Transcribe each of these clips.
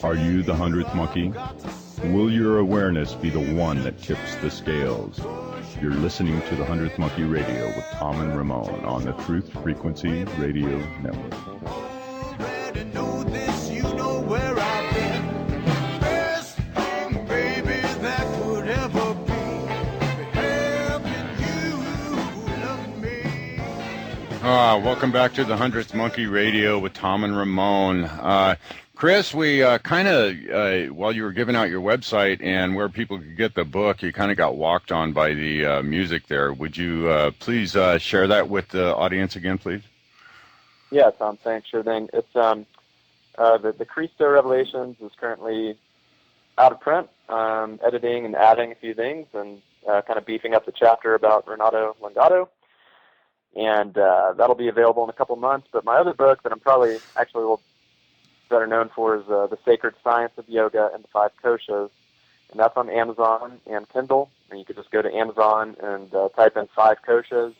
Are you the 100th monkey? Will your awareness be the one that tips the scales? You're listening to the 100th Monkey Radio with Tom and Ramon on the Truth Frequency Radio Network. Welcome back to the 100th Monkey Radio with Tom and Ramon. Chris, we while you were giving out your website and where people could get the book, you kind of got walked on by the music there. Would you please share that with the audience again, please? Yeah, Tom, thanks. Sure thing. It's the Cristo Revelations is currently out of print, editing and adding a few things and kind of beefing up the chapter about Renato Longato. And that'll be available in a couple months. But my other book that I'm probably actually a little better known for is The Sacred Science of Yoga and the Five Koshas. And that's on Amazon and Kindle. And you can just go to Amazon and type in Five Koshas.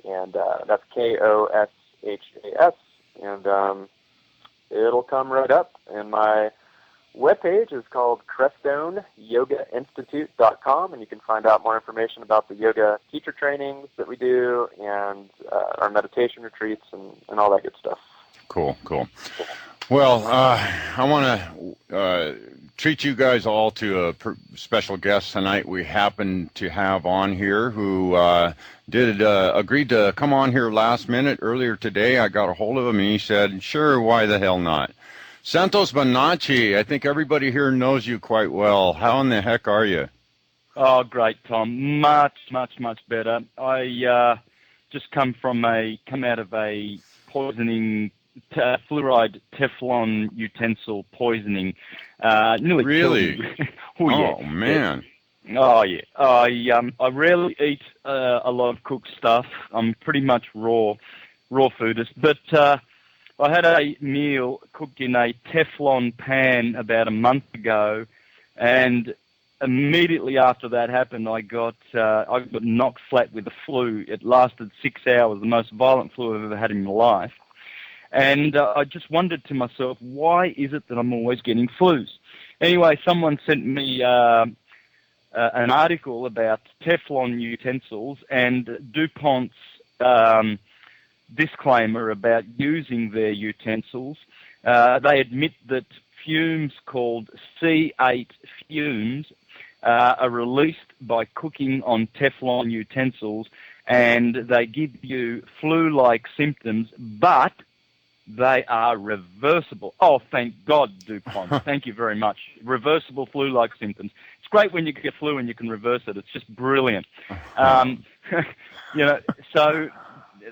And that's Koshas. And it'll come right up. And my webpage is called CrestoneYogaInstitute.com, and you can find out more information about the yoga teacher trainings that we do and our meditation retreats and all that good stuff. Cool. Well, I want to treat you guys all to a special guest tonight. We happen to have on here who agreed to come on here last minute earlier today. I got a hold of him, and he said, sure, why the hell not? Santos Bonacci, I think everybody here knows you quite well. How in the heck are you? Oh, great, Tom. Much better. I just come out of a poisoning, fluoride Teflon utensil poisoning. Nearly really? Killed me. Oh, yeah. Man. Oh, yeah. I rarely eat a lot of cooked stuff. I'm pretty much raw foodist, but I had a meal cooked in a Teflon pan about a month ago, and immediately after that happened, I got knocked flat with the flu. It lasted 6 hours, the most violent flu I've ever had in my life. And I just wondered to myself, why is it that I'm always getting flus? Anyway, someone sent me an article about Teflon utensils and DuPont's disclaimer about using their utensils. They admit that fumes called C8 fumes are released by cooking on Teflon utensils, and they give you flu-like symptoms, but they are reversible. Oh, thank God, DuPont. Thank you very much. Reversible flu-like symptoms. It's great when you get flu and you can reverse it. It's just brilliant. So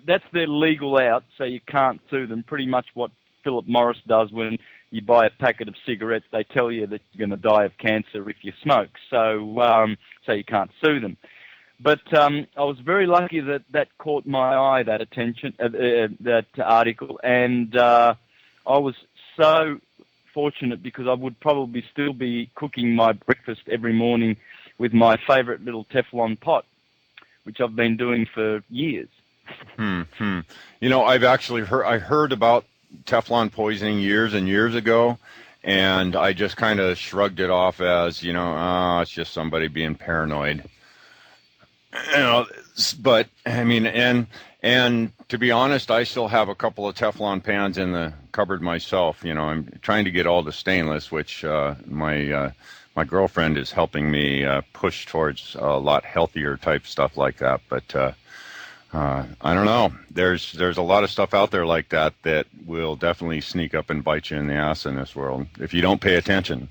that's their legal out, so you can't sue them. Pretty much what Philip Morris does when you buy a packet of cigarettes. They tell you that you're going to die of cancer if you smoke, so you can't sue them. But I was very lucky that caught my eye, that attention, that article, and I was so fortunate because I would probably still be cooking my breakfast every morning with my favorite little Teflon pot, which I've been doing for years. I've actually heard about Teflon poisoning years and years ago, and I just kind of shrugged it off as, it's just somebody being paranoid. But I mean, and to be honest, I still have a couple of Teflon pans in the cupboard myself. I'm trying to get all the stainless, which my girlfriend is helping me push towards a lot healthier type stuff like that. But I don't know. There's a lot of stuff out there like that will definitely sneak up and bite you in the ass in this world if you don't pay attention.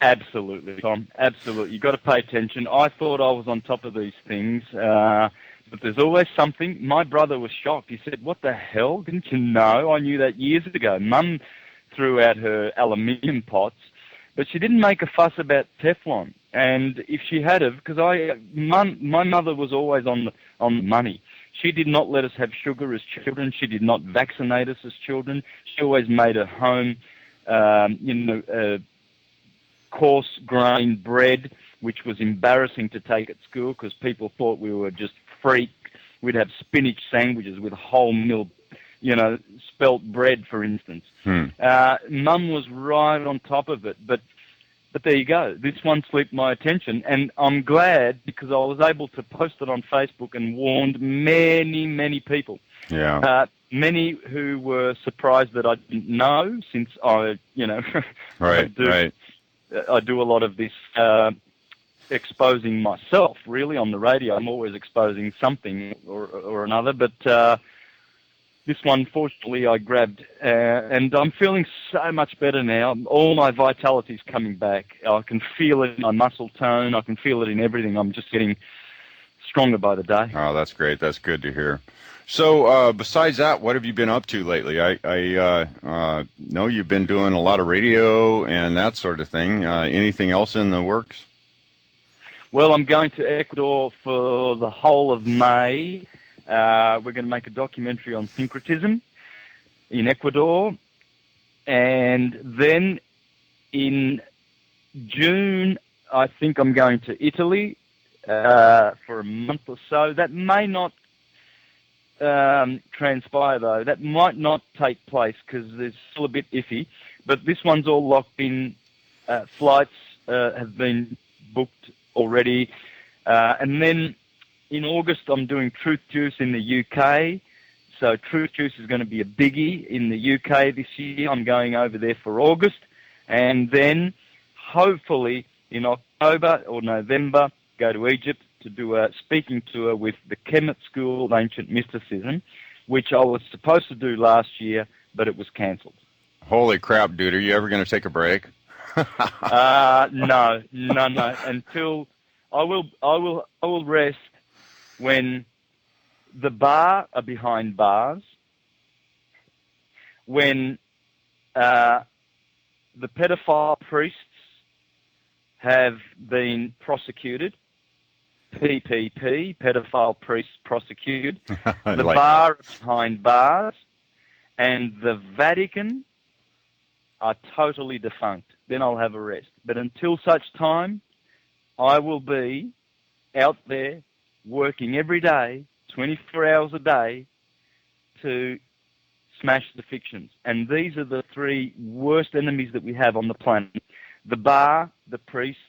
Absolutely, Tom. Absolutely. You've got to pay attention. I thought I was on top of these things, but there's always something. My brother was shocked. He said, what the hell? Didn't you know? I knew that years ago. Mum threw out her aluminium pots, but she didn't make a fuss about Teflon. And if she had have, because my mother was always on the money. She did not let us have sugar as children. She did not vaccinate us as children. She always made a home, coarse grain bread, which was embarrassing to take at school because people thought we were just freak. We'd have spinach sandwiches with wholemeal, spelt bread, for instance. Mum was right on top of it, but there you go. This one slipped my attention, and I'm glad because I was able to post it on Facebook and warned many, many people. Yeah. Many who were surprised that I didn't know, since I, Right. I do a lot of this exposing myself, really, on the radio. I'm always exposing something or another, but this one, fortunately, I grabbed, and I'm feeling so much better now. All my vitality's coming back. I can feel it in my muscle tone. I can feel it in everything. I'm just getting stronger by the day. Oh, that's great. That's good to hear. So, besides that, what have you been up to lately? I know you've been doing a lot of radio and that sort of thing. Anything else in the works? Well, I'm going to Ecuador for the whole of May. We're going to make a documentary on syncretism in Ecuador. And then in June, I think I'm going to Italy for a month or so. That may not transpire, though. That might not take place because it's still a bit iffy. But this one's all locked in. Flights have been booked already. And then in August, I'm doing Truth Juice in the UK. So Truth Juice is going to be a biggie in the UK this year. I'm going over there for August. And then hopefully in October or November, go to Egypt to do a speaking tour with the Kemet School of Ancient Mysticism, which I was supposed to do last year, but it was cancelled. Holy crap, dude. Are you ever going to take a break? No. Until I will rest when the bar are behind bars, when the pedophile priests have been prosecuted, PPP, pedophile priests prosecuted, the bar behind bars, and the Vatican are totally defunct. Then I'll have a rest. But until such time, I will be out there working every day, 24 hours a day, to smash the fictions. And these are the three worst enemies that we have on the planet: the bar, the priests,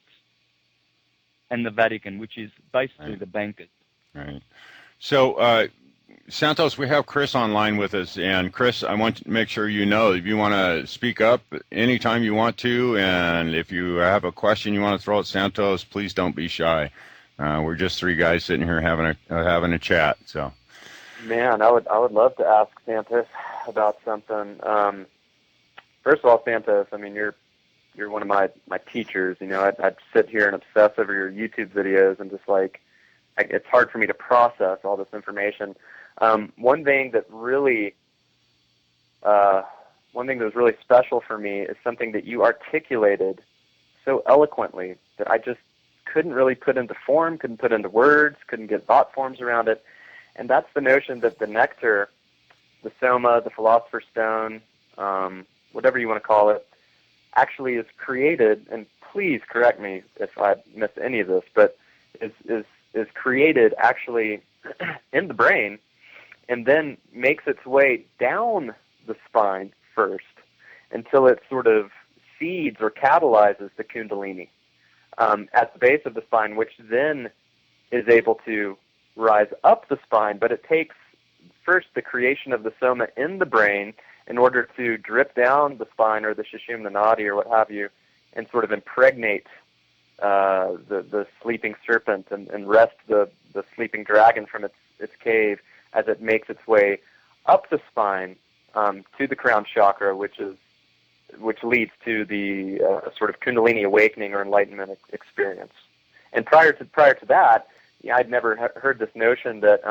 and the Vatican, which is basically the bankers. Right. So, Santos, we have Chris online with us, and Chris, I want to make sure you know if you want to speak up anytime you want to, and if you have a question you want to throw at Santos, please don't be shy. We're just three guys sitting here having a chat. So, man, I would love to ask Santos about something. First of all, Santos, I mean, you're one of my teachers. I'd sit here and obsess over your YouTube videos, and just it's hard for me to process all this information. One thing that was really special for me is something that you articulated so eloquently that I just couldn't really put into form, couldn't put into words, couldn't get thought forms around it. And that's the notion that the nectar, the soma, the philosopher's stone, whatever you want to call it, actually is created, and please correct me if I missed any of this, but is created actually in the brain, and then makes its way down the spine first until it sort of seeds or catalyzes the kundalini at the base of the spine, which then is able to rise up the spine. But it takes first the creation of the soma in the brain in order to drip down the spine, or the Sushumna Nadi, or what have you, and sort of impregnate the sleeping serpent and wrest the sleeping dragon from its cave as it makes its way up the spine to the crown chakra, which leads to the sort of Kundalini awakening or enlightenment experience. And prior to that, I'd never heard this notion that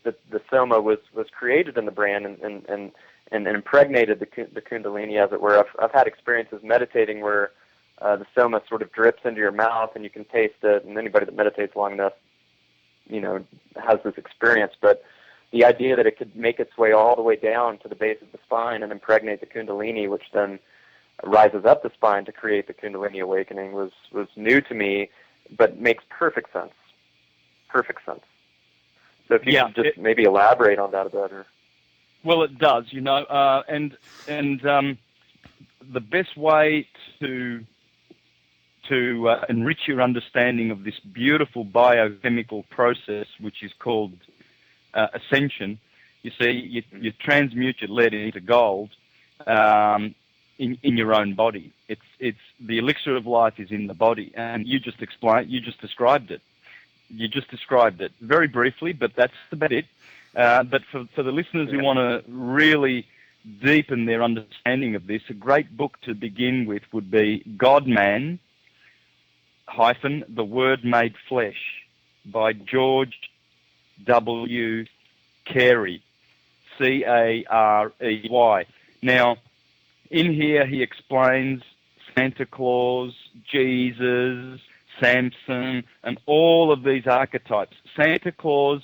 the soma was created in the brain and impregnated the Kundalini, as it were. I've had experiences meditating where the soma sort of drips into your mouth and you can taste it, and anybody that meditates long enough, has this experience. But the idea that it could make its way all the way down to the base of the spine and impregnate the Kundalini, which then rises up the spine to create the Kundalini awakening, was new to me, but makes perfect sense. Perfect sense. So if you could just maybe elaborate on that a bit. Well, it does, you know, and the best way to enrich your understanding of this beautiful biochemical process, which is called ascension. You see, you transmute your lead into gold in your own body. It's the elixir of life is in the body, and you just described it. You just described it very briefly, but that's about it. But for the listeners who want to really deepen their understanding of this, a great book to begin with would be God-Man, The Word Made Flesh, by George W. Carey, Carey. Now, in here he explains Santa Claus, Jesus, Samson, and all of these archetypes. Santa Claus,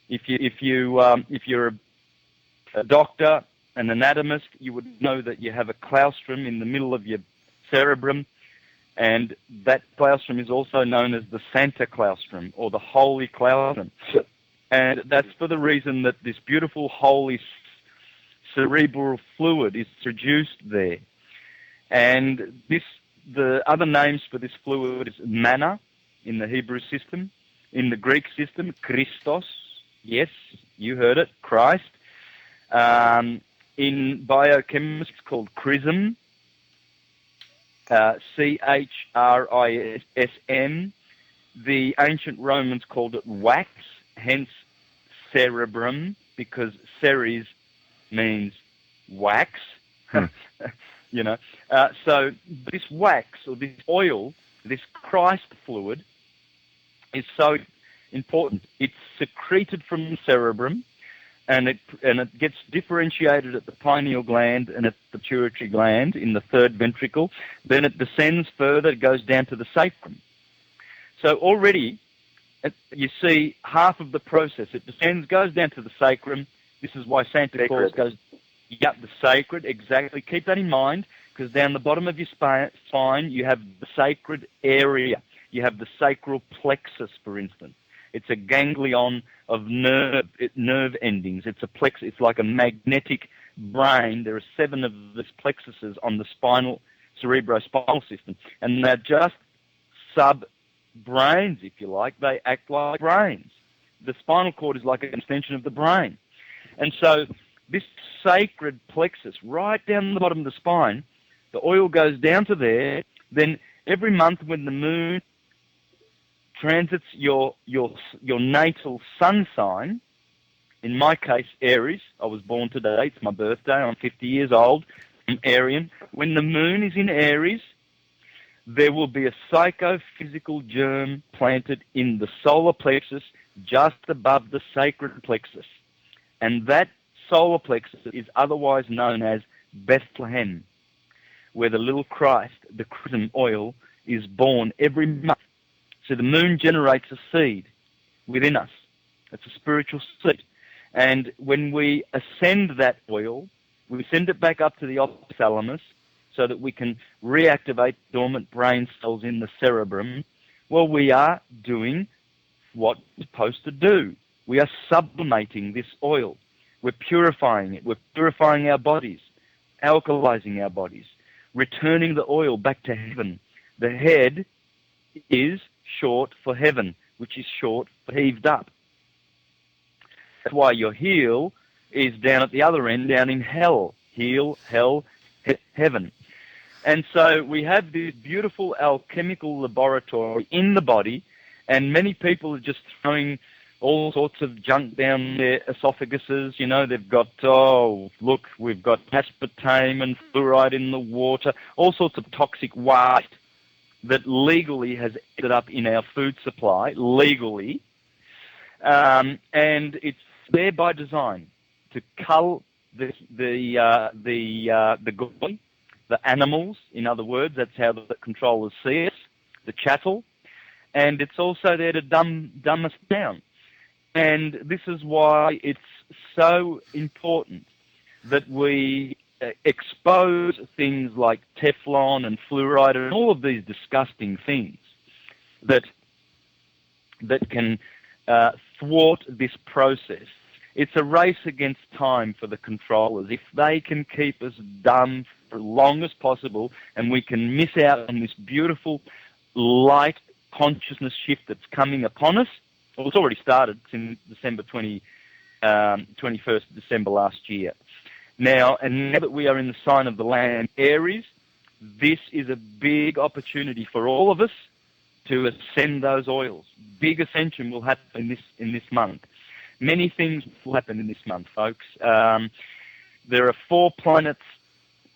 if you're a doctor, an anatomist, you would know that you have a claustrum in the middle of your cerebrum, and that claustrum is also known as the Santa claustrum or the holy claustrum. And that's for the reason that this beautiful holy cerebral fluid is produced there. And the other names for this fluid is manna in the Hebrew system, in the Greek system, Christos, yes, you heard it, Christ. In biochemistry, it's called chrism, Chrism. The ancient Romans called it wax, hence cerebrum, because ceres means wax. You know, so this wax or this oil, this Christ fluid, is so important. It's secreted from the cerebrum, and it gets differentiated at the pineal gland and at the pituitary gland in the third ventricle. Then it descends further, it goes down to the sacrum. So already, you see half of the process. It descends, goes down to the sacrum. This is why Santa Claus goes, yep, the sacred, exactly. Keep that in mind, because down the bottom of your spine, you have the sacred area. You have the sacral plexus, for instance. It's a ganglion of nerve endings. It's a plexus. It's like a magnetic brain. There are 7 of these plexuses on the cerebrospinal system, and they're just sub-brains, if you like. They act like brains. The spinal cord is like an extension of the brain. And so this sacred plexus, right down the bottom of the spine, the oil goes down to there. Then every month when the moon transits your natal sun sign, in my case, Aries. I was born today. It's my birthday. I'm 50 years old. I'm Arian. When the moon is in Aries, there will be a psychophysical germ planted in the solar plexus just above the sacred plexus. And that solar plexus is otherwise known as Bethlehem, where the little Christ, the chrism oil, is born every month. So the moon generates a seed within us. It's a spiritual seed. And when we ascend that oil, we send it back up to the hypothalamus so that we can reactivate dormant brain cells in the cerebrum. Well, we are doing what we're supposed to do. We are sublimating this oil. We're purifying it. We're purifying our bodies, alkalizing our bodies, returning the oil back to heaven. The head is short for heaven, which is short for heaved up. That's why your heel is down at the other end, down in hell. Heel, hell, heaven. And so we have this beautiful alchemical laboratory in the body, and many people are just throwing all sorts of junk down their esophaguses. You know, they've got, look, we've got aspartame and fluoride in the water, all sorts of toxic waste that legally has ended up in our food supply, legally. And it's there by design to cull the goy, the animals, in other words. That's how the controllers see us, the chattel. And it's also there to dumb us down. And this is why it's so important that we expose things like Teflon and fluoride and all of these disgusting things that can thwart this process. It's a race against time for the controllers. If they can keep us dumb for as long as possible, and we can miss out on this beautiful light consciousness shift that's coming upon us. Well, it's already started since December 21st of December last year. Now that we are in the sign of the Lamb, Aries, this is a big opportunity for all of us to ascend those oils. Big ascension will happen in this month. Many things will happen in this month, folks. There are 4 planets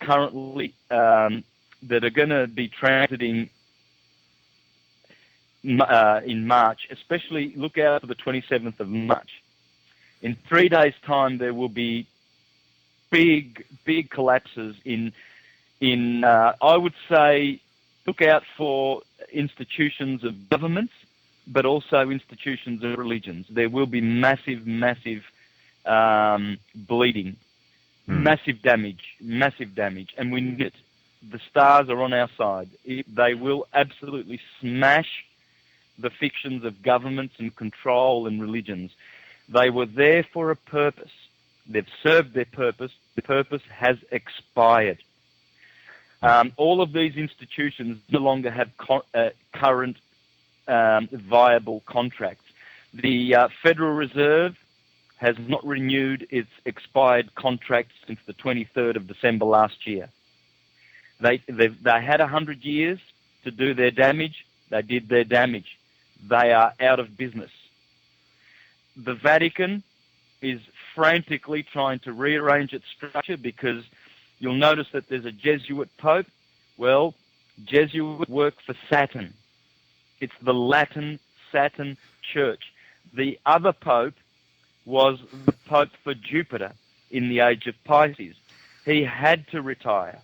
currently that are going to be transiting in March. Especially look out for the 27th of March. In 3 days' time, there will be big collapses in I would say, look out for institutions of governments, but also institutions of religions. There will be massive bleeding, massive damage, and we need it. The stars are on our side. They will absolutely smash the fictions of governments and control and religions. They were there for a purpose. They've served their purpose. The purpose has expired. All of these institutions no longer have current viable contracts. The Federal Reserve has not renewed its expired contracts since the 23rd of December last year. They had 100 years to do their damage. They did their damage. They are out of business. The Vatican is frantically trying to rearrange its structure because you'll notice that there's a Jesuit Pope. Well, Jesuits work for Saturn. It's the Latin Saturn Church. The other Pope was the Pope for Jupiter in the age of Pisces. He had to retire.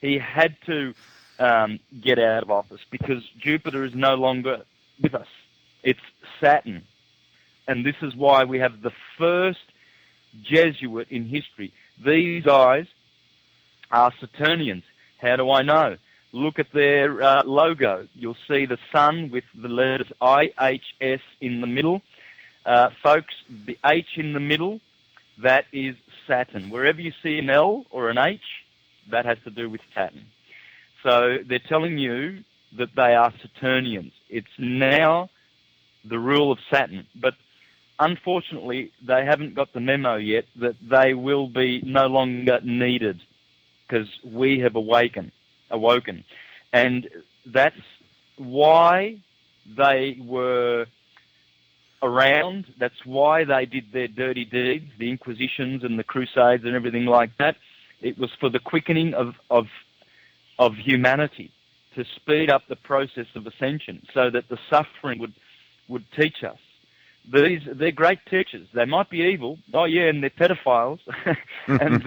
He had to get out of office because Jupiter is no longer with us. It's Saturn. And this is why we have the first Jesuit in history. These guys are Saturnians. How do I know? Look at their logo. You'll see the sun with the letters IHS in the middle. Folks, the H in the middle, that is Saturn. Wherever you see an L or an H, that has to do with Saturn. So they're telling you that they are Saturnians. It's now the rule of Saturn. But unfortunately, they haven't got the memo yet that they will be no longer needed because we have awoken. And that's why they were around. That's why they did their dirty deeds, the Inquisitions and the Crusades and everything like that. It was for the quickening of humanity, to speed up the process of ascension so that the suffering would teach us. They're great teachers. They might be evil. Oh yeah, and they're pedophiles, and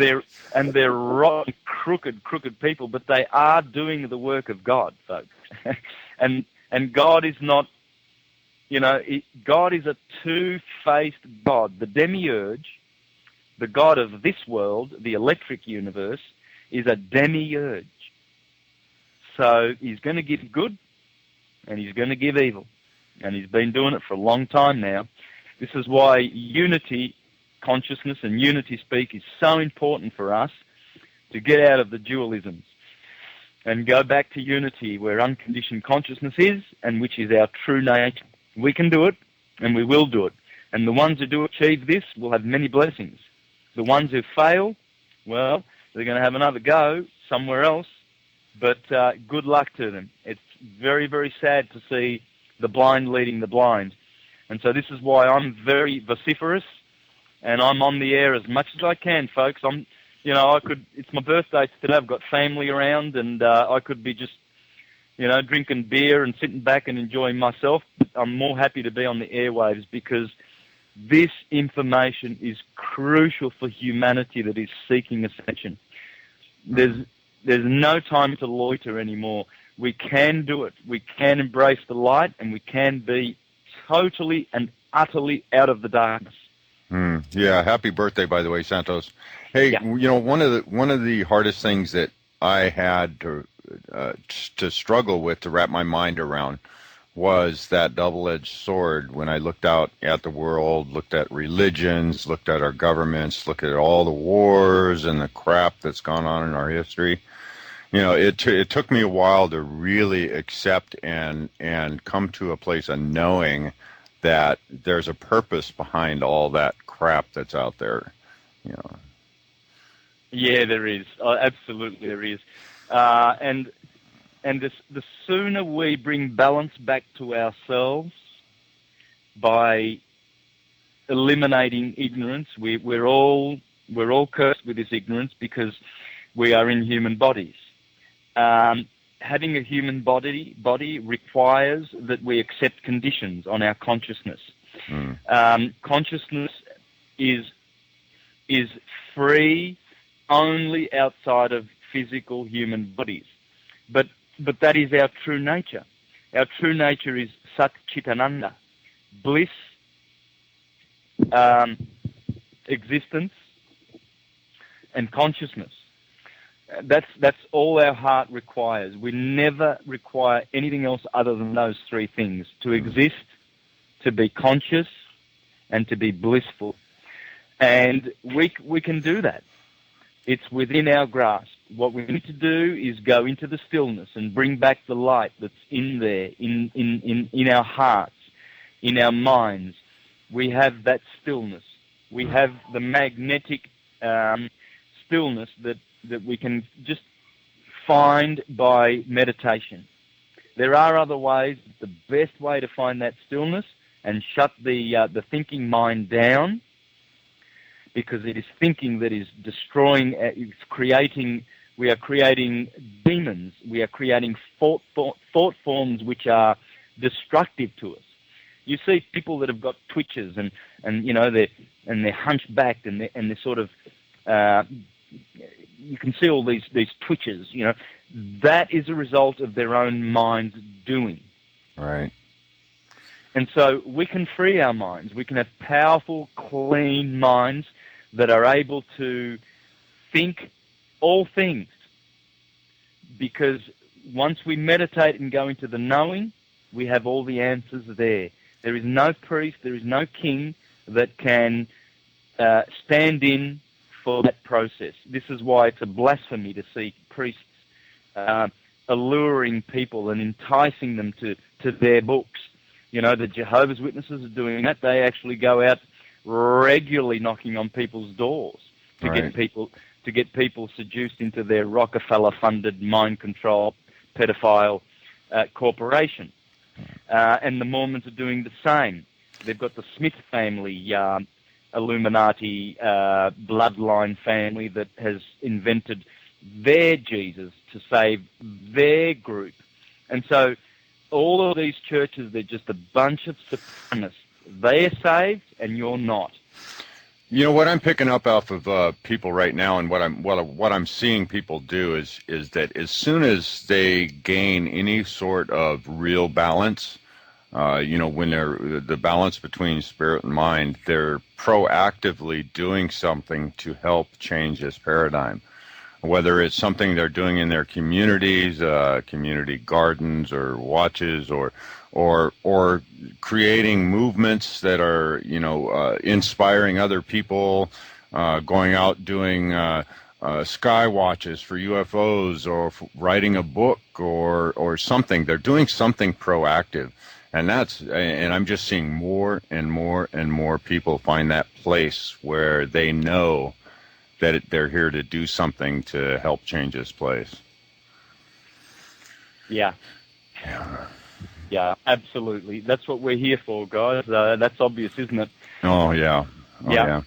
they're rotten, crooked people. But they are doing the work of God, folks. and God is not, God is a two-faced God. The demiurge, the God of this world, the electric universe, is a demiurge. So he's going to give good, and he's going to give evil. And he's been doing it for a long time now. This is why unity consciousness and unity speak is so important for us to get out of the dualisms and go back to unity where unconditioned consciousness is and which is our true nature. We can do it, and we will do it. And the ones who do achieve this will have many blessings. The ones who fail, well, they're going to have another go somewhere else, but good luck to them. It's very, very sad to see the blind leading the blind. And so this is why I'm very vociferous, and I'm on the air as much as I can, folks. It's my birthday today. I've got family around, and I could be just, drinking beer and sitting back and enjoying myself. I'm more happy to be on the airwaves because this information is crucial for humanity that is seeking ascension. There's no time to loiter anymore. We can do it. We can embrace the light, and we can be totally and utterly out of the darkness. Yeah, happy birthday, by the way, Santos. Hey, yeah. One of the hardest things that I had to struggle with, to wrap my mind around, was that double-edged sword when I looked out at the world, looked at religions, looked at our governments, looked at all the wars and the crap that's gone on in our history. You know, it took me a while to really accept and come to a place of knowing that there's a purpose behind all that crap that's out there. You know. Yeah, there is. Absolutely, there is. And the sooner we bring balance back to ourselves by eliminating ignorance, we're all cursed with this ignorance because we are in human bodies. Having a human body requires that we accept conditions on our consciousness. Consciousness is free only outside of physical human bodies, but that is our true nature. Our true nature is Sat Chitananda, bliss, existence, and consciousness. That's all our heart requires. We never require anything else other than those three things: to exist, to be conscious, and to be blissful. And we can do that. It's within our grasp. What we need to do is go into the stillness and bring back the light that's in there, in our hearts, in our minds. We have that stillness. We have the magnetic stillness that we can just find by meditation. There are other ways. The best way to find that stillness and shut the thinking mind down, because it is thinking that is destroying, it's creating, we are creating demons, we are creating thought forms which are destructive to us. You see people that have got twitches and you know, they're hunchbacked and they're sort of, you can see all these twitches, you know. That is a result of their own mind's doing. Right. And so we can free our minds. We can have powerful, clean minds that are able to think all things. Because once we meditate and go into the knowing, we have all the answers there. There is no priest, there is no king that can stand in for that process. This is why it's a blasphemy to see priests alluring people and enticing them to their books. You know, the Jehovah's Witnesses are doing that. They actually go out regularly knocking on people's doors to get people seduced into their Rockefeller-funded, mind-control, pedophile corporation. And the Mormons are doing the same. They've got the Smith family, Illuminati bloodline family that has invented their Jesus to save their group. And so all of these churches, they're just a bunch of supremacists. They are saved, and you're not. You know what I'm picking up off of people right now, and what I'm seeing people do is that as soon as they gain any sort of real balance, you know, when they're the balance between spirit and mind, they're proactively doing something to help change this paradigm. Whether it's something they're doing in their communities, community gardens or watches, or creating movements that are, you know, inspiring other people, going out doing sky watches for UFOs, or writing a book, or something. They're doing something proactive, and I'm just seeing more and more and more people find that place where they know that they're here to do something to help change this place. Yeah. Yeah, absolutely. That's what we're here for, guys. That's obvious, isn't it? Oh, yeah. Yeah.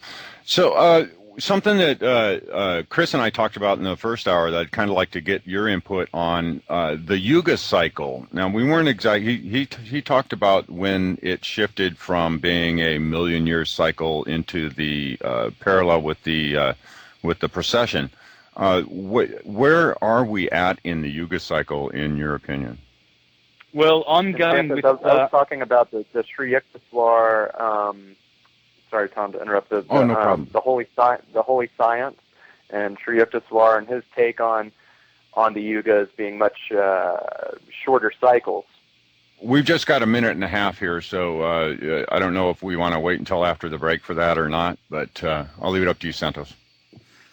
So something that Chris and I talked about in the first hour that I'd kind of like to get your input on, the Yuga cycle. Now, we weren't exactly, he talked about when it shifted from being a million-year cycle into the parallel with the precession. Where are we at in the Yuga cycle, in your opinion? Well, I'm going with... I was talking about the Sri Yukteswar, sorry, Tom, to interrupt. No problem. The Holy Science, and Sri Yukteswar and his take on the Yugas being much shorter cycles. we've just got a minute and a half here, so I don't know if we want to wait until after the break for that or not, but I'll leave it up to you, Santos.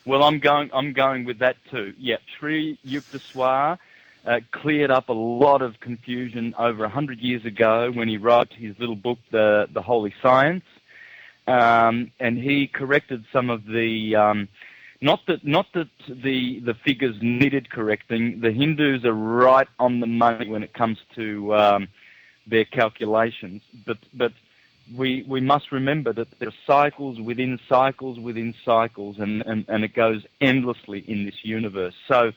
Well, I'm going with that too. Yeah, Sri Yukteswar cleared up a lot of confusion over 100 years ago when he wrote his little book, The Holy Science, and he corrected some of the. Not that the figures needed correcting. The Hindus are right on the money when it comes to their calculations, but we must remember that there are cycles within cycles within cycles, and it goes endlessly in this universe. So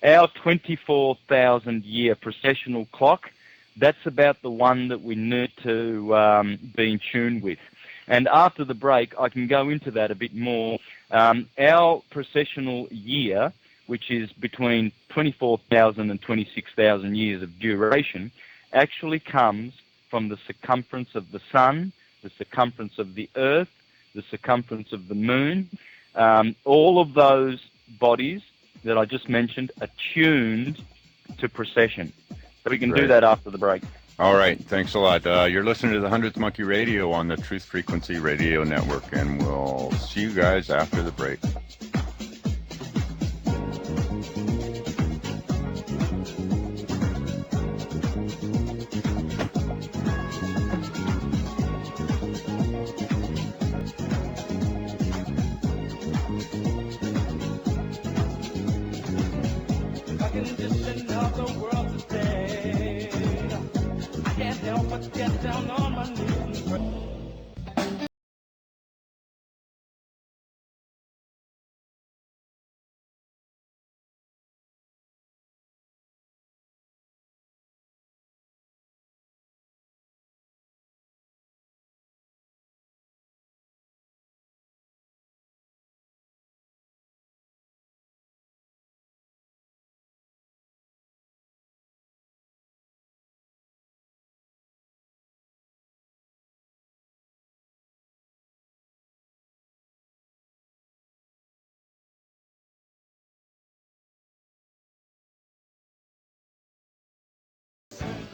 our 24,000-year precessional clock, that's about the one that we need to be in tune with. And after the break, I can go into that a bit more. Our precessional year, which is between 24,000 and 26,000 years of duration, actually comes from the circumference of the sun, the circumference of the earth, the circumference of the moon. All of those bodies that I just mentioned are tuned to precession. So we can do that after the break. All right, thanks a lot. You're listening to the 100th Monkey Radio on the Truth Frequency Radio Network, and we'll see you guys after the break.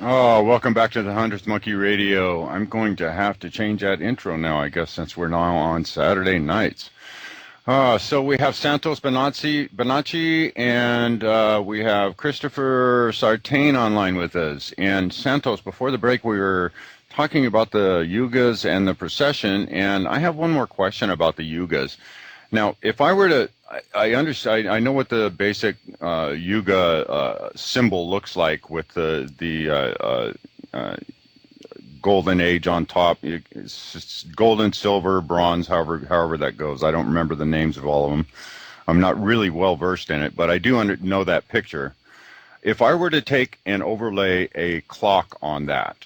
Oh, welcome back to the 100th Monkey Radio. I'm going to have to change that intro now, I guess, since we're now on Saturday nights. So we have Santos Bonacci, and we have Christopher Sartain online with us. And Santos, before the break, we were talking about the yugas and the precession, and I have one more question about the yugas. Now, if I were to, I understand, I know what the basic yuga symbol looks like with the golden age on top. It's golden, silver, bronze, however that goes. I don't remember the names of all of them. I'm not really well versed in it, but I do know that picture. If I were to take and overlay a clock on that,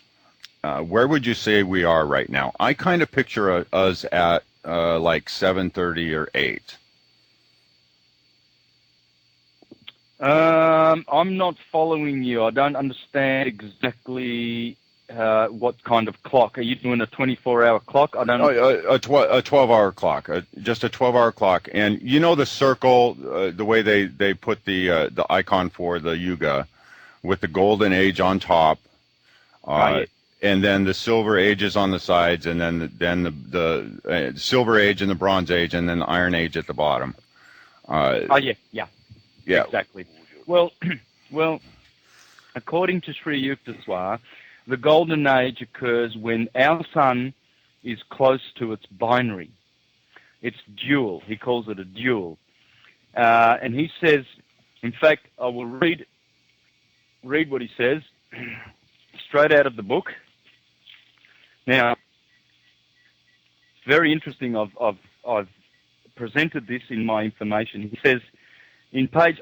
where would you say we are right now? I kind of picture us at like 7:30 or 8. I'm not following you. I don't understand exactly what kind of clock. Are you doing a 24-hour clock? I don't know. A 12-hour clock, just a 12-hour clock. And you know the circle, the way they put the icon for the yuga with the golden age on top. Right. And then the silver age is on the sides, and then the silver age and the bronze age, and then the iron age at the bottom. Yeah, exactly. Well, according to Sri Yukteswar, the golden age occurs when our sun is close to its binary. It's dual. He calls it a dual, and he says, in fact, I will read what he says straight out of the book. Now, very interesting. I've presented this in my information. He says,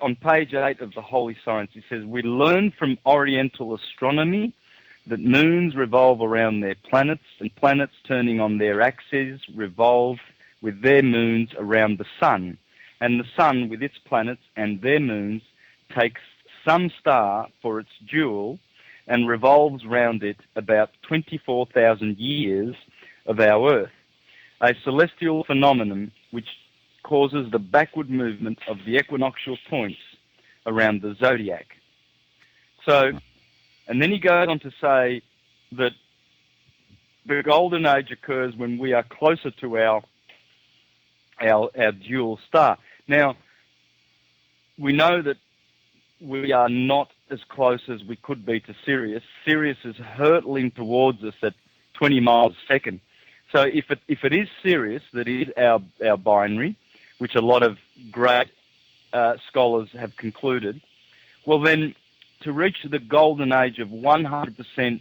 on page 8 of the Holy Science, he says, we learn from Oriental astronomy that moons revolve around their planets, and planets turning on their axes revolve with their moons around the sun, and the sun with its planets and their moons takes some star for its jewel and revolves round it about 24,000 years of our Earth, a celestial phenomenon which causes the backward movement of the equinoctial points around the zodiac. So And then he goes on to say that the golden age occurs when we are closer to our dual star. Now, we know that we are not as close as we could be to Sirius. Sirius is hurtling towards us at 20 miles a second. So if it is Sirius, that is our binary, which a lot of great scholars have concluded, well then, to reach the golden age of 100%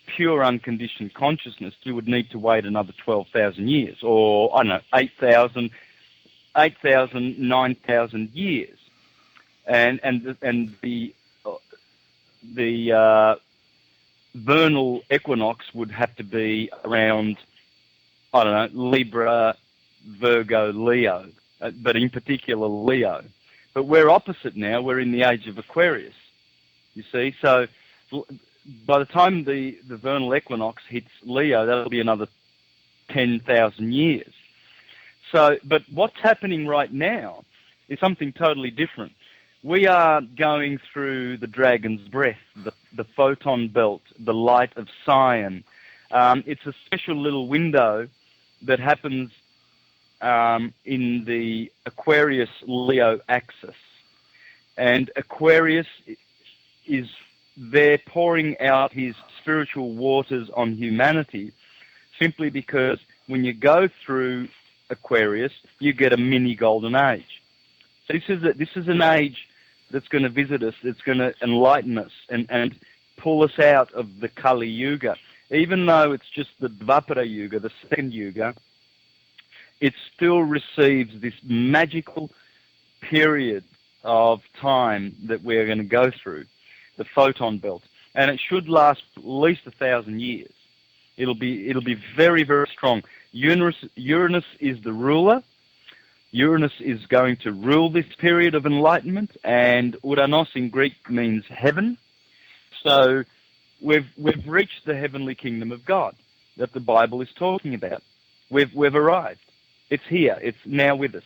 pure unconditioned consciousness, you would need to wait another 12,000 years, or, I don't know, 8,000, 9,000 years. And the vernal equinox would have to be around, I don't know, Libra, Virgo, Leo, but in particular Leo. But we're opposite now. We're in the age of Aquarius, you see. So by the time the vernal equinox hits Leo, that'll be another 10,000 years. So, but what's happening right now is something totally different. We are going through the dragon's breath, the photon belt, the light of Sion. It's a special little window that happens in the Aquarius-Leo axis. And Aquarius is there pouring out his spiritual waters on humanity simply because when you go through Aquarius, you get a mini golden age. So this is an age that's going to visit us, it's going to enlighten us and pull us out of the Kali Yuga. Even though it's just the Dvapara Yuga, the second Yuga, it still receives this magical period of time that we're going to go through, the photon belt, and it should last at least 1,000 years. It'll be very, very strong. Uranus is the ruler. Uranus is going to rule this period of enlightenment, and Uranos in Greek means heaven. So we've reached the heavenly kingdom of God that the Bible is talking about. We've arrived. It's here. It's now with us.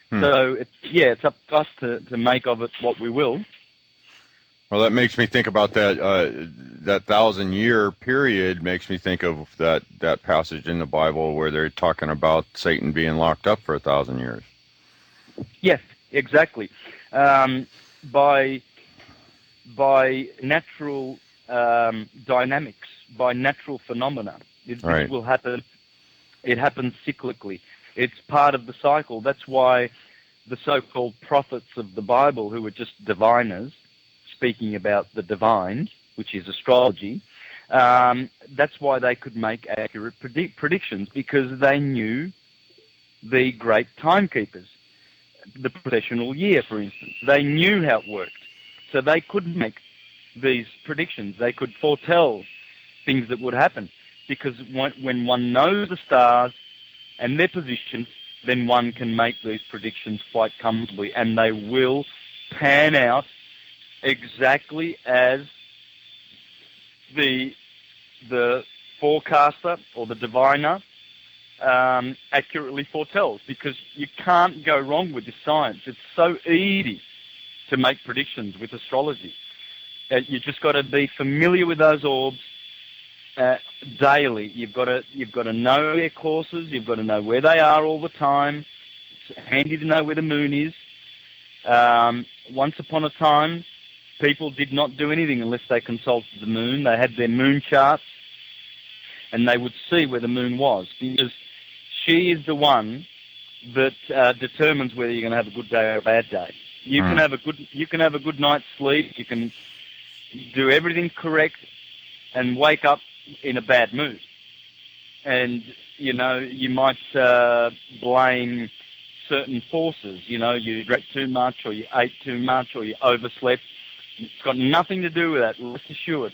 So it's up to us to make of it what we will. Well, that makes me think about that 1,000-year period. Makes me think of that passage in the Bible where they're talking about Satan being locked up for 1,000 years. Yes, exactly. By natural dynamics, by natural phenomena, this will happen. It happens cyclically. It's part of the cycle. That's why the so-called prophets of the Bible, who were just diviners, speaking about the divine, which is astrology, that's why they could make accurate predictions, because they knew the great timekeepers, the processional year, for instance. They knew how it worked. So they could make these predictions. They could foretell things that would happen, because when one knows the stars and their positions, then one can make these predictions quite comfortably, and they will pan out exactly as the forecaster or the diviner accurately foretells, because you can't go wrong with this science. It's so easy to make predictions with astrology. You just got to be familiar with those orbs daily. You've got to know their courses. You've got to know where they are all the time. It's handy to know where the moon is. Once upon a time, people did not do anything unless they consulted the moon. They had their moon charts, and they would see where the moon was, because she is the one that determines whether you're going to have a good day or a bad day. You can have a good night's sleep. You can do everything correct and wake up in a bad mood. And you might blame certain forces. You drank too much, or you ate too much, or you overslept. It's got nothing to do with that. Rest assured,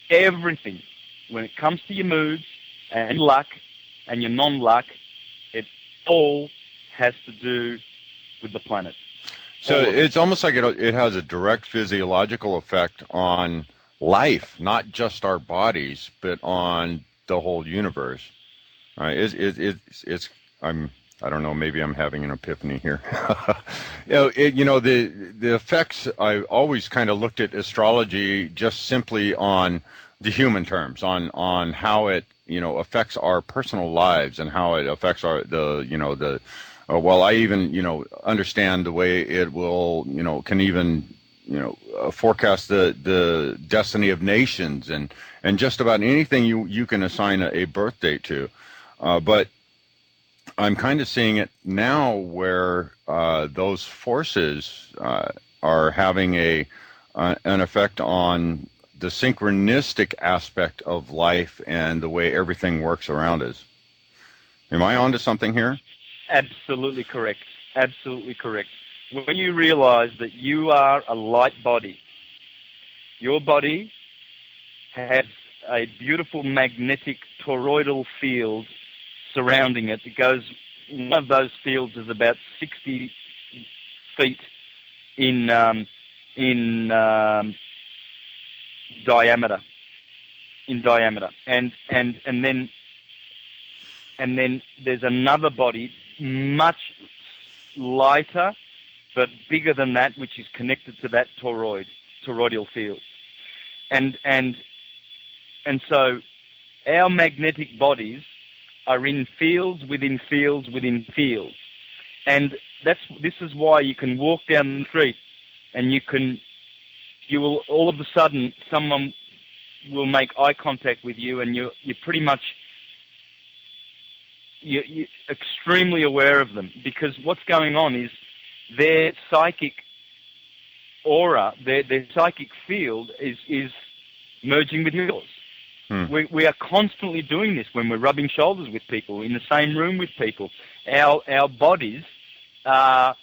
everything, when it comes to your moods and luck and your non-luck, it all has to do with the planet. So it's almost like it has a direct physiological effect on life, not just our bodies, but on the whole universe. Right? I don't know. Maybe I'm having an epiphany here. The effects. I always kind of looked at astrology just simply on the human terms, on how it affects our personal lives and how it affects the. Well, I even understand the way it will can even forecast the destiny of nations and just about anything you can assign a birth date to, but I'm kind of seeing it now where those forces are having an effect on the synchronistic aspect of life and the way everything works around us. Am I onto something here? Absolutely correct. Absolutely correct. When you realize that you are a light body, your body has a beautiful magnetic toroidal field surrounding it. One of those fields is about 60 feet in diameter. And then there's another body much lighter but bigger than that, which is connected to that toroidal field. And so our magnetic bodies are in fields within fields within fields. And this is why you can walk down the street and you will all of a sudden someone will make eye contact with you, and you're pretty much you're extremely aware of them, because what's going on is their psychic aura, their psychic field is merging with yours. We are constantly doing this when we're rubbing shoulders with people, in the same room with people. Our bodies are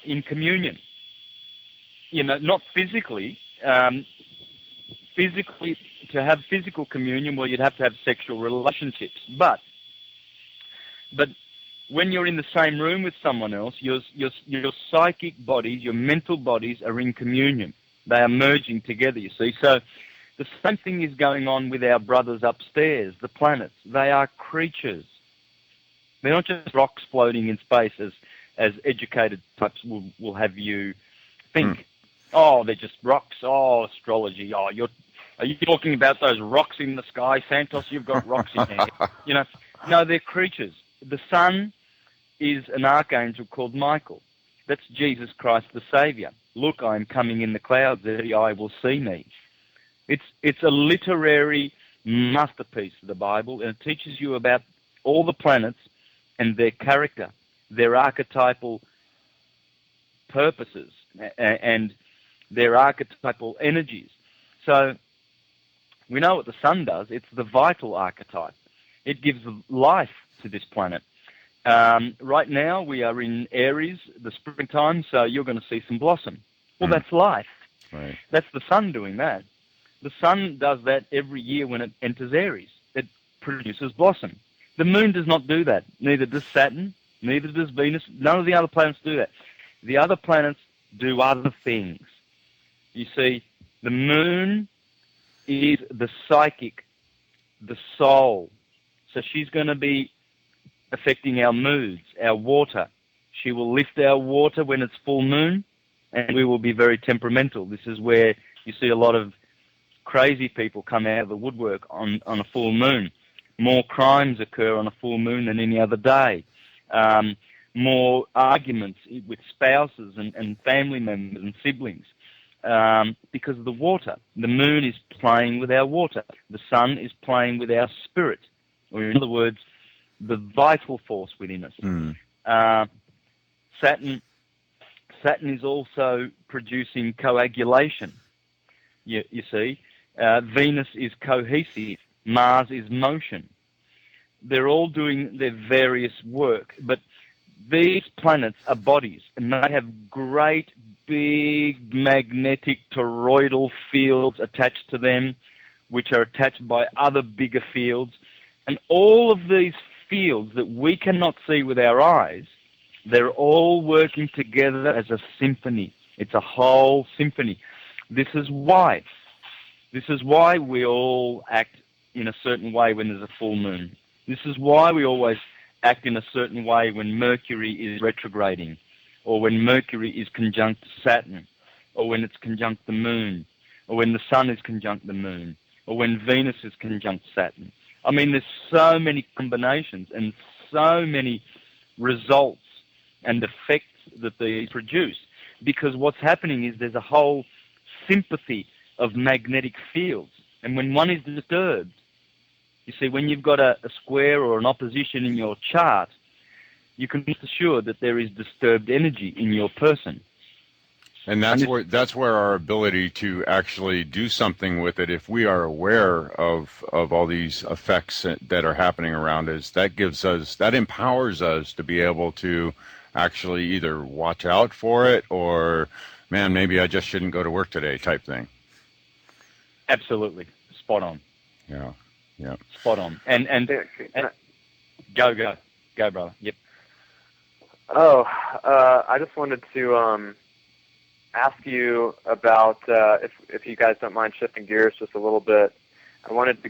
in communion. Not physically. Physically, to have physical communion, well, you'd have to have sexual relationships. But when you're in the same room with someone else, your psychic bodies, your mental bodies are in communion. They are merging together, you see. So the same thing is going on with our brothers upstairs, the planets. They are creatures. They're not just rocks floating in space, as educated types will have you think. Oh, they're just rocks. Oh, astrology. Oh, are you talking about those rocks in the sky, Santos? You've got rocks in there. No, they're creatures. The sun is an archangel called Michael. That's Jesus Christ the Savior. Look, I am coming in the clouds, every eye will see me. It's a literary masterpiece, the Bible, and it teaches you about all the planets and their character, their archetypal purposes, and their archetypal energies. So we know what the sun does. It's the vital archetype. It gives life to this planet. Right now we are in Aries, the springtime, so you're going to see some blossom. Well, that's life. Right. That's the sun doing that. The sun does that every year when it enters Aries. It produces blossom. The moon does not do that. Neither does Saturn, neither does Venus. None of the other planets do that. The other planets do other things. You see, the moon is the psychic, the soul. So she's going to be affecting our moods, our water. She will lift our water when it's full moon, and we will be very temperamental. This is where you see a lot of crazy people come out of the woodwork on a full moon. More crimes occur on a full moon than any other day. More arguments with spouses and family members and siblings because of the water. The moon is playing with our water. The sun is playing with our spirit, or in other words, the vital force within us. Saturn is also producing coagulation. You see, Venus is cohesive. Mars is motion. They're all doing their various work, but these planets are bodies, and they have great, big magnetic toroidal fields attached to them, which are attached by other bigger fields. And all of these fields that we cannot see with our eyes, they're all working together as a symphony. It's a whole symphony. This is why we all act in a certain way when there's a full moon. This is why we always act in a certain way when Mercury is retrograding, or when Mercury is conjunct Saturn, or when it's conjunct the Moon, or when the Sun is conjunct the Moon, or when Venus is conjunct Saturn. I mean, there's so many combinations and so many results and effects that they produce, because what's happening is there's a whole sympathy of magnetic fields. And when one is disturbed, you see, when you've got a square or an opposition in your chart, you can be assured that there is disturbed energy in your person. And that's where our ability to actually do something with it, if we are aware of all these effects that are happening around us, that empowers us to be able to actually either watch out for it or, man, maybe I just shouldn't go to work today type thing. Absolutely. Spot on. Yeah. Yeah. Spot on. And go, brother. Yep. Oh, I just wanted to ask you about, if you guys don't mind shifting gears just a little bit. I wanted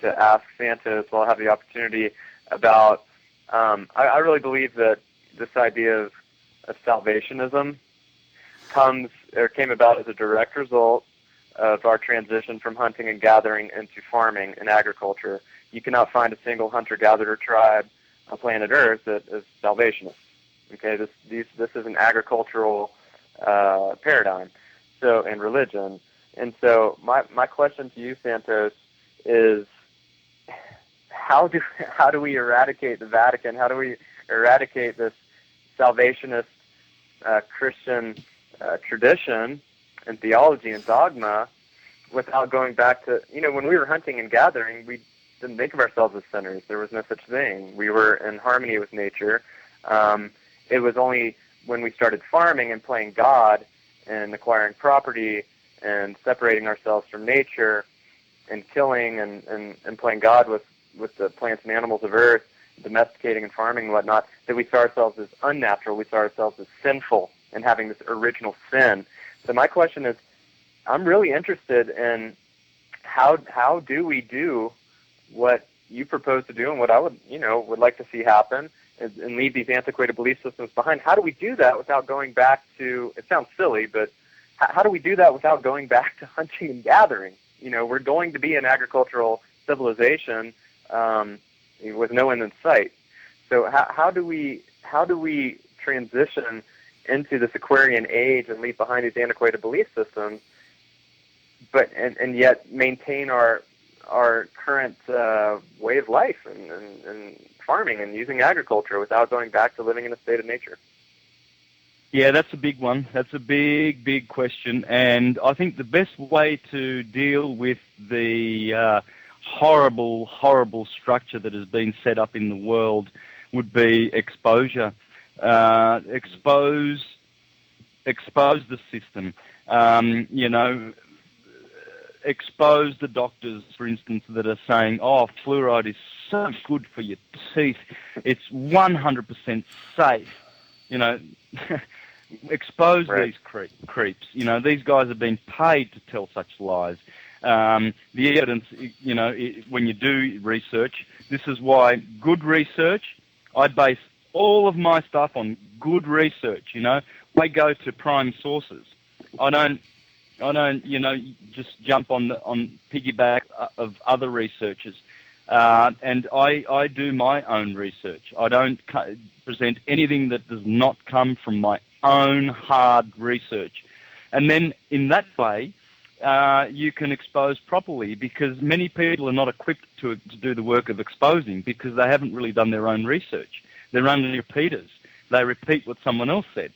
to ask Santos, while I have the opportunity, about, I really believe that this idea of salvationism came about as a direct result of our transition from hunting and gathering into farming and agriculture. You cannot find a single hunter-gatherer tribe on planet Earth that is salvationist. Okay, this is an agricultural paradigm, and religion. And so my question to you, Santos, is how do we eradicate the Vatican? How do we eradicate this salvationist Christian tradition and theology and dogma without going back to, when we were hunting and gathering, we didn't think of ourselves as sinners. There was no such thing. We were in harmony with nature. It was only when we started farming and playing God and acquiring property and separating ourselves from nature and killing and playing God with the plants and animals of earth, domesticating and farming and whatnot, that we saw ourselves as unnatural. We saw ourselves as sinful and having this original sin. So my question is, I'm really interested in how do we do what you propose to do and what I would like to see happen and leave these antiquated belief systems behind. How do we do that without going back to, it sounds silly, but how do we do that without going back to hunting and gathering? We're going to be an agricultural civilization with no end in sight. So how do we transition into this Aquarian age and leave behind these antiquated belief systems, but and yet maintain our current way of life and farming and using agriculture without going back to living in a state of nature? Yeah, that's a big one. That's a big question. And I think the best way to deal with the horrible structure that has been set up in the world would be exposure. Expose the system. Expose the doctors, for instance, that are saying, "Oh, fluoride is so good for your teeth. It's 100% safe." Expose Right. these creeps. These guys have been paid to tell such lies. The evidence, when you do research, this is why good research, I base all of my stuff on good research. I go to prime sources. I don't, just jump on piggyback of other researchers. And I do my own research. I don't present anything that does not come from my own hard research. And then in that way, you can expose properly, because many people are not equipped to do the work of exposing because they haven't really done their own research. They're only repeaters. They repeat what someone else said.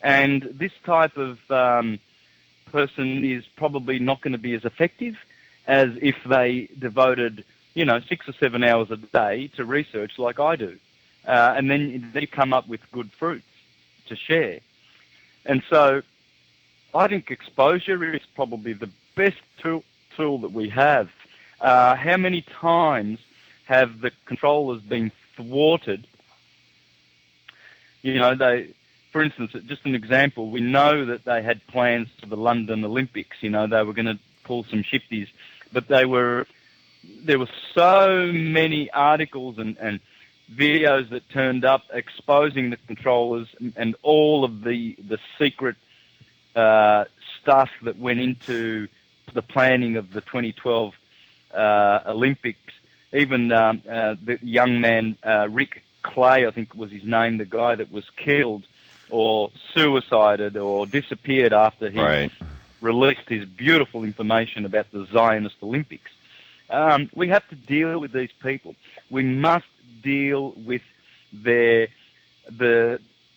And this type of person is probably not going to be as effective as if they devoted, 6 or 7 hours a day to research like I do. And then they come up with good fruits to share. And so I think exposure is probably the best tool that we have. How many times have the controllers been thwarted? For instance, just an example, we know that they had plans for the London Olympics. They were going to pull some shifties, but there were so many articles and videos that turned up exposing the controllers and all of the secret stuff that went into the planning of the 2012 Olympics. Even the young man, Rick Clay, I think was his name, the guy that was killed or suicided or disappeared after he released his beautiful information about the Zionist Olympics. We have to deal with these people. We must deal with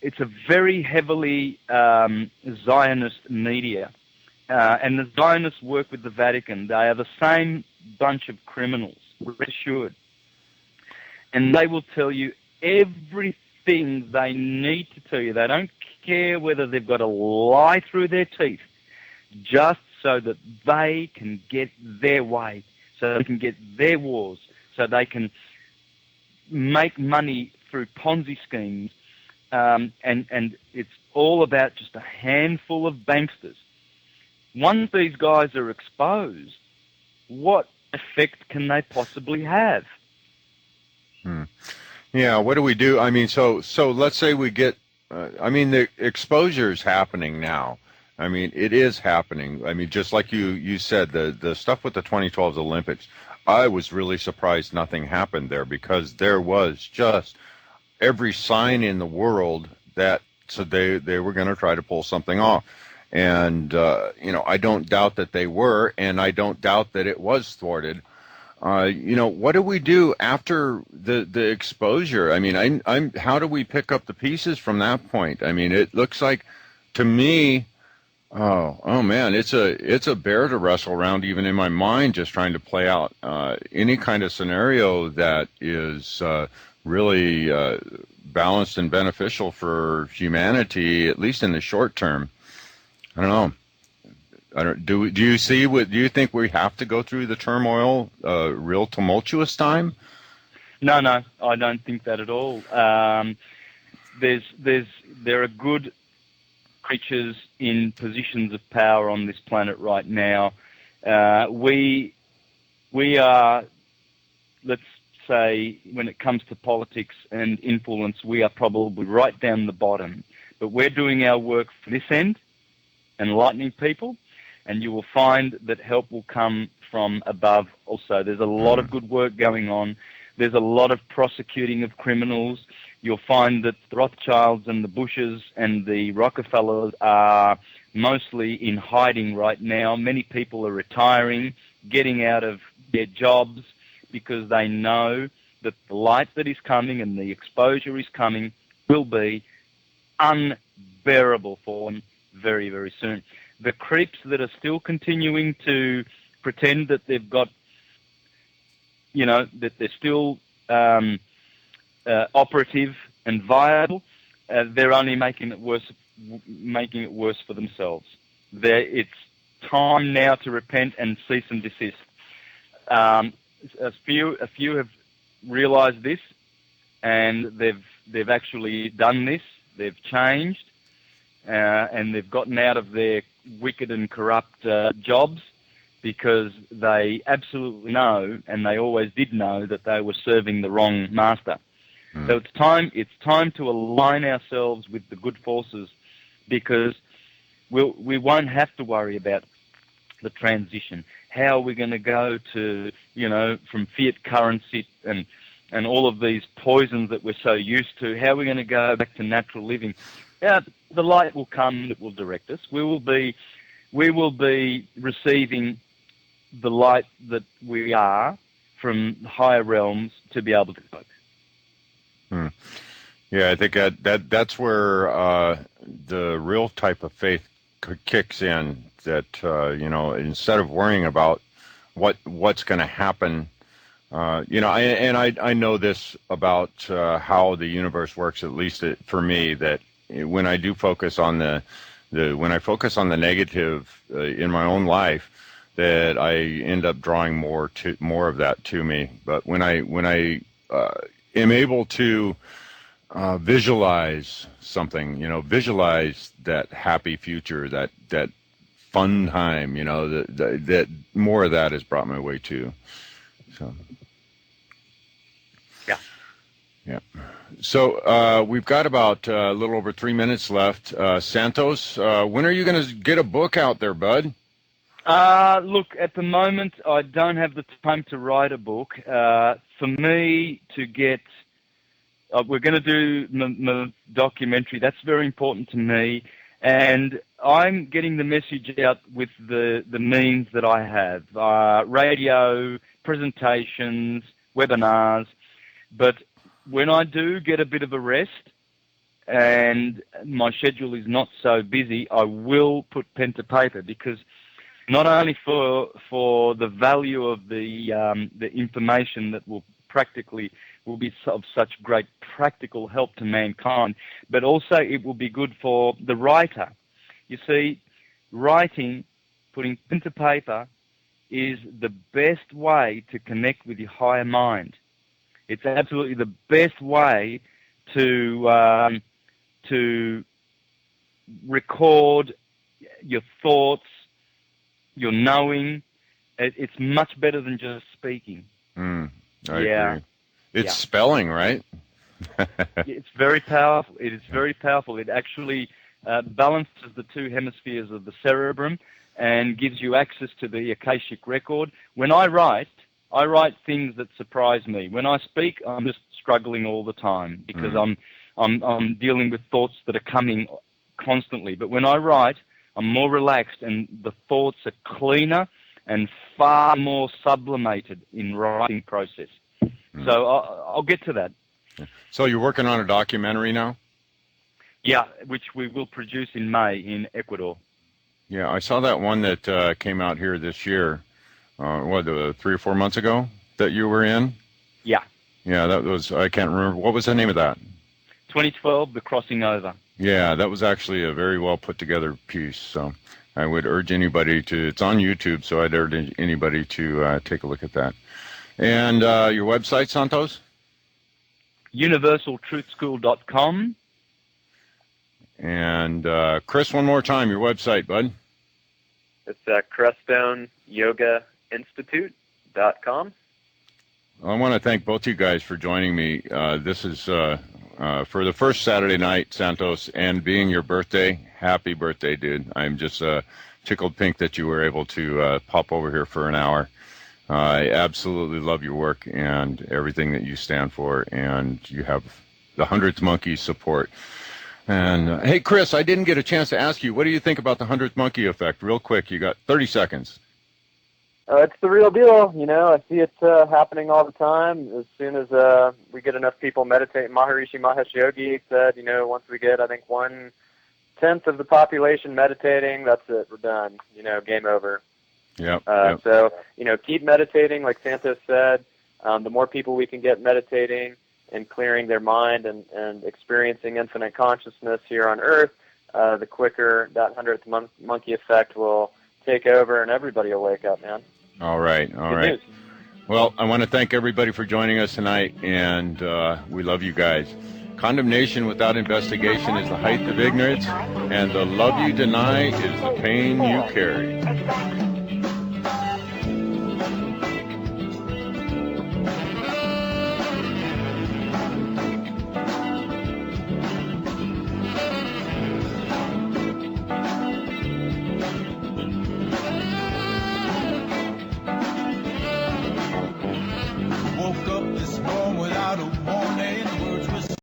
it's a very heavily Zionist media. And the Zionists work with the Vatican. They are the same bunch of criminals, rest assured. And they will tell you everything they need to tell you. They don't care whether they've got to lie through their teeth just so that they can get their way, so they can get their wars, so they can make money through Ponzi schemes. And it's all about just a handful of banksters. Once these guys are exposed, what effect can they possibly have? Yeah, what do we do? I mean, so let's say we get, the exposure is happening now. I mean, it is happening. I mean, just like you said, the stuff with the 2012 Olympics, I was really surprised nothing happened there, because there was just every sign in the world that they were going to try to pull something off. And, I don't doubt that they were, and I don't doubt that it was thwarted. What do we do after the exposure? I mean, how do we pick up the pieces from that point? I mean, it looks like, to me, oh man, it's a bear to wrestle around, even in my mind, just trying to play out any kind of scenario that is really balanced and beneficial for humanity, at least in the short term. I don't know. Do you think we have to go through the turmoil, real tumultuous time? No, I don't think that at all. There are good creatures in positions of power on this planet right now. We are, let's say, when it comes to politics and influence, we are probably right down the bottom. But we're doing our work for this end, enlightening people, and you will find that help will come from above also. There's a lot of good work going on. There's a lot of prosecuting of criminals. You'll find that the Rothschilds and the Bushes and the Rockefellers are mostly in hiding right now. Many people are retiring, getting out of their jobs, because they know that the light that is coming and the exposure is coming will be unbearable for them very, very soon. The creeps that are still continuing to pretend that they've got, that they're still operative and viable, they're only making it worse for themselves. It's time now to repent and cease and desist. A few have realised this, and they've actually done this. They've changed. And they've gotten out of their wicked and corrupt jobs, because they absolutely know, and they always did know, that they were serving the wrong master. So it's time to align ourselves with the good forces, because we won't have to worry about the transition. How are we going to go to, from fiat currency and all of these poisons that we're so used to? How are we going to go back to natural living? Yeah, the light will come that will direct us. We will be receiving the light that we are from higher realms to be able to cope. Yeah, I think that's where the real type of faith kicks in. That instead of worrying about what's going to happen, I know this about how the universe works. At least for me, that when I do focus on when I focus on the negative in my own life, that I end up drawing more of that to me. But when I am able to visualize something, visualize that happy future, that fun time, that more of that has brought my way too. So. Yeah. So we've got about a little over 3 minutes left. Santos, when are you going to get a book out there, bud? Look, at the moment, I don't have the time to write a book. For me to get, we're going to do the documentary. That's very important to me. And I'm getting the message out with the means that I have. Radio, presentations, webinars. But when I do get a bit of a rest and my schedule is not so busy, I will put pen to paper, because not only for the value of the information that will be of such great practical help to mankind, but also it will be good for the writer. You see, writing, putting pen to paper, is the best way to connect with your higher mind. It's absolutely the best way to record your thoughts, your knowing. It's much better than just speaking. I agree. It's spelling, right? It's very powerful. It is very powerful. It actually balances the two hemispheres of the cerebrum and gives you access to the Akashic record. When I write things that surprise me. When I speak, I'm just struggling all the time, because I'm dealing with thoughts that are coming constantly. But when I write, I'm more relaxed, and the thoughts are cleaner and far more sublimated in writing process. So I'll get to that. So you're working on a documentary now? Yeah, which we will produce in May in Ecuador. Yeah, I saw that one that came out here this year. 3 or 4 months ago that you were in? Yeah. Yeah, that was, I can't remember. What was the name of that? 2012, The Crossing Over. Yeah, that was actually a very well put together piece. So I would urge anybody to, it's on YouTube, so I'd urge anybody to take a look at that. And your website, Santos? UniversalTruthSchool.com. And Chris, one more time, your website, bud. It's CreststoneYogaInstitute.com. I want to thank both you guys for joining me. This is for the first Saturday night, Santos, and being your birthday. Happy birthday, dude. I'm just tickled pink that you were able to pop over here for an hour. I absolutely love your work and everything that you stand for, and you have the 100th Monkey support. And hey, Chris, I didn't get a chance to ask you, what do you think about the 100th Monkey effect? Real quick, you got 30 seconds. It's the real deal. I see it happening all the time. As soon as we get enough people meditating, Maharishi Mahesh Yogi said, once we get, I think, 1/10 of the population meditating, that's it, we're done. Game over. Yep. So, keep meditating, like Santos said. The more people we can get meditating and clearing their mind and experiencing infinite consciousness here on Earth, the quicker that 100th monkey effect will take over and everybody will wake up, man. All right. Good news. Well, I want to thank everybody for joining us tonight, and we love you guys. Condemnation without investigation is the height of ignorance, and the love you deny is the pain you carry.